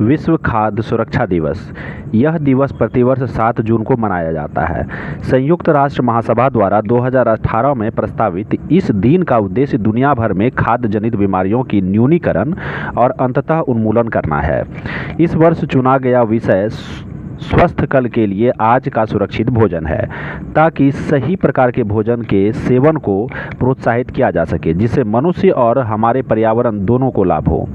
विश्व खाद्य सुरक्षा दिवस। यह दिवस प्रतिवर्ष 7 जून को मनाया जाता है। संयुक्त राष्ट्र महासभा द्वारा 2018 में प्रस्तावित इस दिन का उद्देश्य दुनिया भर में खाद्य जनित बीमारियों की न्यूनीकरण और अंततः उन्मूलन करना है। इस वर्ष चुना गया विषय स्वस्थ कल के लिए आज का सुरक्षित भोजन है, ताकि सही प्रकार के भोजन के सेवन को प्रोत्साहित किया जा सके, जिससे मनुष्य और हमारे पर्यावरण दोनों को लाभ हो।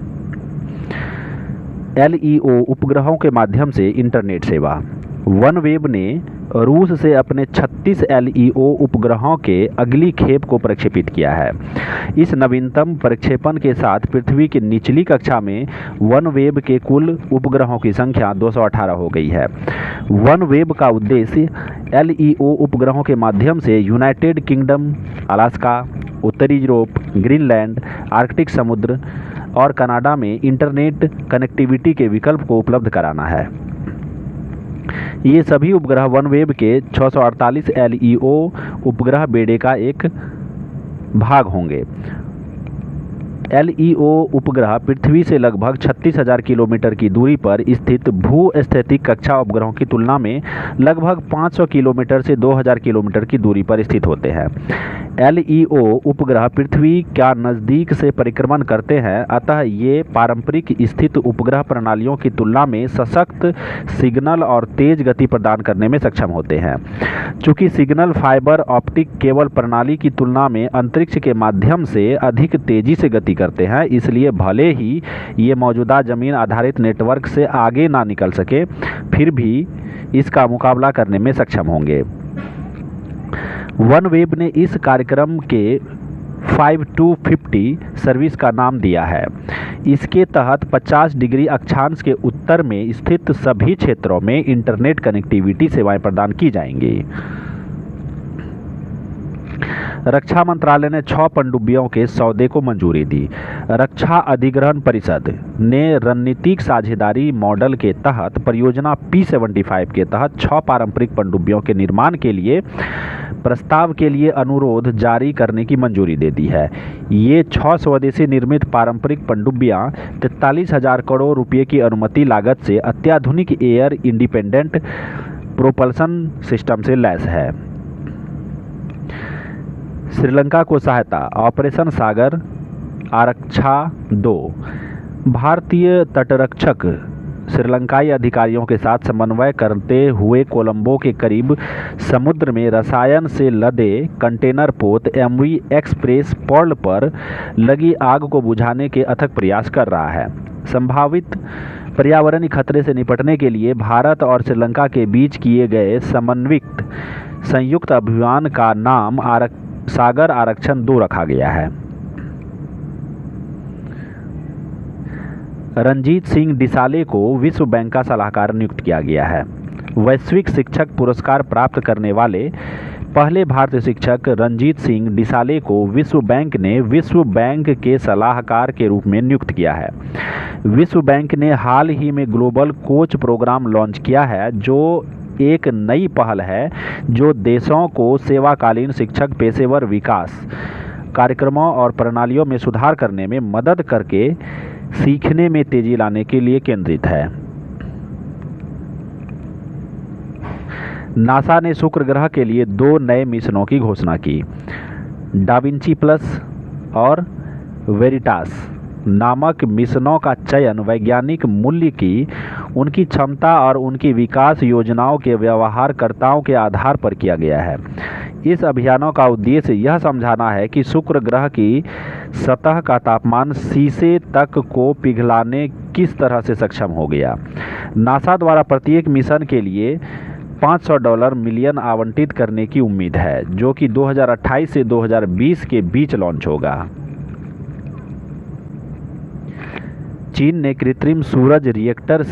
LEO उपग्रहों के माध्यम से इंटरनेट सेवा। वनवेब ने रूस से अपने 36 LEO उपग्रहों के अगली खेप को प्रक्षेपित किया है। इस नवीनतम प्रक्षेपण के साथ पृथ्वी की निचली कक्षा में वनवेब के कुल उपग्रहों की संख्या 218 हो गई है। वनवेब का उद्देश्य LEO उपग्रहों के माध्यम से यूनाइटेड किंगडम, अलास्का, उत्तरी यूरोप, ग्रीनलैंड, आर्कटिक समुद्र और कनाडा में इंटरनेट कनेक्टिविटी के विकल्प को उपलब्ध कराना है। ये सभी उपग्रह वनवेब के 648 LEO उपग्रह बेड़े का एक भाग होंगे। LEO उपग्रह पृथ्वी से लगभग 36,000 किलोमीटर की दूरी पर स्थित भू-स्थैतिक कक्षा उपग्रहों की तुलना में लगभग 500 किलोमीटर से 2000 किलोमीटर की दूरी पर स्थित होते हैं। LEO उपग्रह पृथ्वी का नज़दीक से परिक्रमण करते हैं, अतः ये पारंपरिक स्थित उपग्रह प्रणालियों की तुलना में सशक्त सिग्नल और तेज गति प्रदान करने में सक्षम होते हैं। चूँकि सिग्नल फाइबर ऑप्टिक केबल प्रणाली की तुलना में अंतरिक्ष के माध्यम से अधिक तेजी से गति करते हैं, इसलिए भले ही ये मौजूदा जमीन आधारित नेटवर्क से आगे ना निकल सके, फिर भी इसका मुकाबला करने में सक्षम होंगे। वनवेब ने इस कार्यक्रम के 5 to 50 सर्विस का नाम दिया है। इसके तहत 50 डिग्री अक्षांश के उत्तर में स्थित सभी क्षेत्रों में इंटरनेट कनेक्टिविटी सेवाएं प्रदान की जाएंगी। रक्षा मंत्रालय ने 6 पनडुब्बियों के सौदे को मंजूरी दी। रक्षा अधिग्रहण परिषद ने रणनीतिक साझेदारी मॉडल के तहत परियोजना P75 के तहत 6 पारंपरिक पनडुब्बियों के निर्माण के लिए प्रस्ताव के लिए अनुरोध जारी करने की मंजूरी दे दी है। ये 6 स्वदेशी निर्मित पारंपरिक पनडुब्बियां 43,000 करोड़ रुपये की अनुमति लागत से अत्याधुनिक एयर इंडिपेंडेंट प्रोपल्सन सिस्टम से लैस है। श्रीलंका को सहायता। ऑपरेशन सागर आरक्षा 2। भारतीय तटरक्षक श्रीलंकाई अधिकारियों के साथ समन्वय करते हुए कोलंबो के करीब समुद्र में रसायन से लदे कंटेनर पोत MV एक्सप्रेस पर्ल पर लगी आग को बुझाने के अथक प्रयास कर रहा है। संभावित पर्यावरणीय खतरे से निपटने के लिए भारत और श्रीलंका के बीच किए गए समन्वित संयुक्त अभियान का नाम सागर आरक्षण 2 रखा गया है। रणजीत सिंह डिसाले को विश्व बैंक का सलाहकार नियुक्त किया गया है। वैश्विक शिक्षक पुरस्कार प्राप्त करने वाले पहले भारतीय शिक्षक रणजीत सिंह डिसाले को विश्व बैंक ने विश्व बैंक के सलाहकार के रूप में नियुक्त किया है। विश्व बैंक ने हाल ही में ग्लोबल कोच प्रोग्राम लॉन्च किया है, जो एक नई पहल है जो देशों को सेवाकालीन शिक्षक पेशेवर विकास कार्यक्रमों और प्रणालियों में सुधार करने में मदद करके सीखने में तेजी लाने के लिए केंद्रित है। नासा ने शुक्र ग्रह के लिए 2 नए मिशनों की घोषणा की। डाविंची प्लस और वेरिटास नामक मिशनों का चयन वैज्ञानिक मूल्य की, उनकी क्षमता और उनकी विकास योजनाओं के व्यवहारकर्ताओं के आधार पर किया गया है। इस अभियानों का उद्देश्य यह समझाना है कि शुक्र ग्रह की सतह का तापमान शीशे तक को पिघलाने किस तरह से सक्षम हो गया। नासा द्वारा प्रत्येक मिशन के लिए $500 मिलियन आवंटित करने की उम्मीद है, जो कि 2028 से 2020 के बीच लॉन्च होगा। चीन ने कृत्रिम सूरज रिएक्टर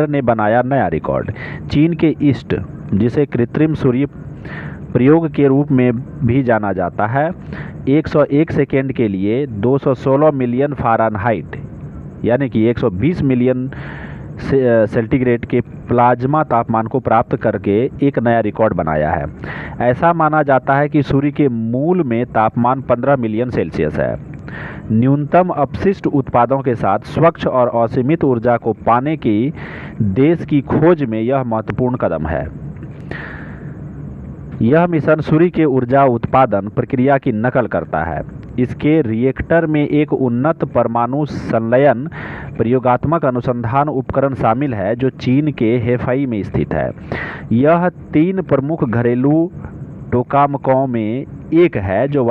ने बनाया नया रिकॉर्ड। चीन के ईस्ट, जिसे कृत्रिम सूर्य प्रयोग के रूप में भी जाना जाता है, 101 सेकेंड के लिए 216 मिलियन फ़ारेनहाइट यानी कि 120 मिलियन सेंटीग्रेड के प्लाज्मा तापमान को प्राप्त करके एक नया रिकॉर्ड बनाया है। ऐसा माना जाता है कि सूर्य के मूल में तापमान 15 मिलियन सेल्सियस है। न्यूनतम अपशिष्ट उत्पादों के साथ स्वच्छ और असीमित ऊर्जा को पाने की देश की खोज में यह महत्वपूर्ण कदम है। यह मिशन सूर्य के ऊर्जा उत्पादन प्रक्रिया की नकल करता है। इसके रिएक्टर में एक उन्नत परमाणु संलयन प्रयोगात्मक अनुसंधान उपकरण शामिल है जो चीन के हेफई में स्थित है। यह 3 प्रमुख घरेलू टोकामकों में एक है जो